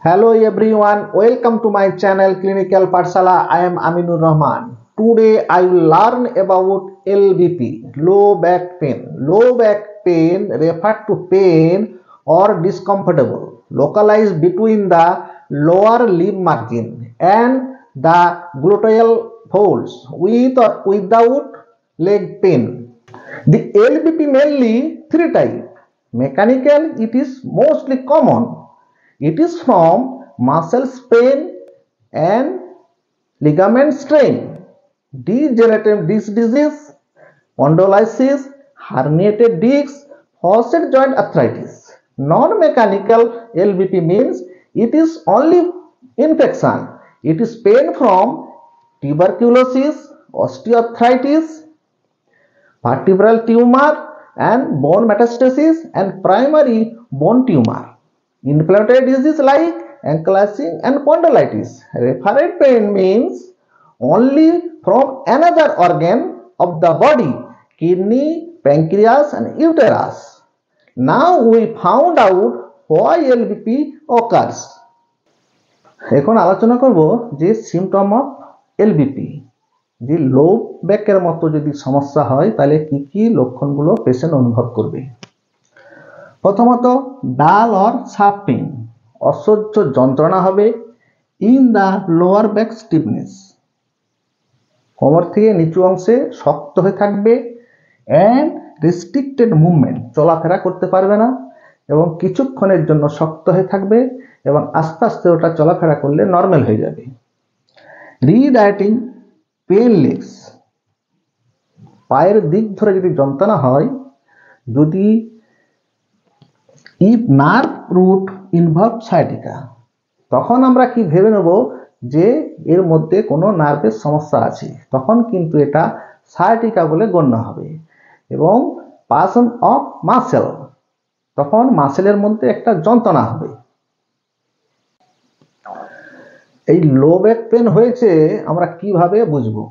Hello everyone, welcome to my channel Clinical Pathshala. I am Aminur Rahman. Today I will learn about LBP, low back pain. Low back pain refer to pain or discomfortable localized between the lower limb margin and the gluteal folds with or without leg pain. The LBP mainly three types. Mechanical, it is mostly common. It is from muscle strain and ligament strain, degenerative disc disease, spondylosis, herniated discs, facet joint arthritis. Non-mechanical LBP means it is only infection. It is pain from tuberculosis, osteoarthritis, vertebral tumor and bone metastasis and primary bone tumor. Inflammatory disease like ankylosing and spondylitis. Referred pain means only from another organ of the body, kidney, pancreas and uterus. Now we found out why LBP occurs. এখন আলোচনা করব যে symptom of LBP, যে লো ব্যাকের মতো যদি সমস্যা হয় তাহলে কি কি লক্ষণগুলো পেশেন্ট অনুভব করবে। প্রথমত ডাল অর শার্প পেইন, অসহ্য যন্ত্রণা হবে। In the lower back stiffness, কোমর থেকে নিচু অংশে শক্ত হয়ে থাকবে। অ্যান্ড রেস্ট্রিক্টেড মুভমেন্ট, চলাফেরা করতে পারবে না এবং কিছুক্ষণের জন্য শক্ত হয়ে থাকবে এবং আস্তে আস্তে ওটা চলাফেরা করলে নর্মাল হয়ে যাবে। রিডাইটিং পেন লেগস, পায়ের দিক ধরে যদি যন্ত্রণা হয়, যদি if nerve root involve sciatica, তখন আমরা কি ভেবে নেব যে এর মধ্যে কোনো নার্ভের সমস্যা আছে, তখন কিন্তু এটা সায়াটিকা বলে গণ্য হবে। এবং পাসন অফ মাসেল, তখন মাসেলের মধ্যে একটা যন্ত্রণা হবে। এই লো ব্যাক পেন হয়েছে আমরা কিভাবে বুঝবো,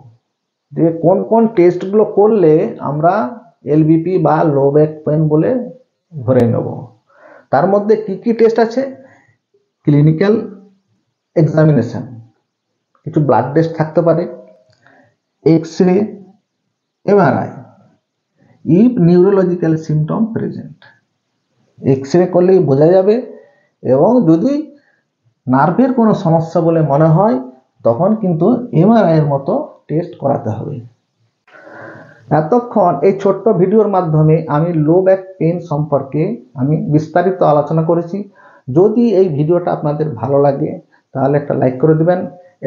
যে কোন কোন টেস্টগুলো করলে আমরা এলবিপি বা লো ব্যাক পেন বলে ধরে নেব। তার মধ্যে কি কি টেস্ট আছে? ক্লিনিক্যাল এক্সামিনেশন, কিছু ব্লাড টেস্ট থাকতে পারে, X-ray, MRI. If neurological symptom present, X-ray করলেই বোঝা যাবে। এবং যদি নার্ভের কোনো সমস্যা বলে মনে হয় তখন কিন্তু এমআরআই এর মতো টেস্ট করাতে হবে। এতক্ষণ এই ছোট্ট ভিডিওর মাধ্যমে আমি লো ব্যাক পেন সম্পর্কে আমি বিস্তারিত আলোচনা করেছি। যদি এই ভিডিওটা আপনাদের ভালো লাগে তাহলে একটা লাইক করে দিবেন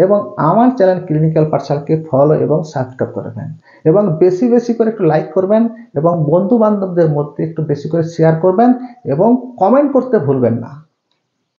এবং আমার চ্যানেল ক্লিনিক্যাল পাঠশালাকে ফলো এবং সাবস্ক্রাইব করবেন এবং বেশি বেশি করে একটু লাইক করবেন এবং বন্ধু বান্ধবদের মধ্যে একটু বেশি করে শেয়ার করবেন এবং কমেন্ট করতে ভুলবেন না।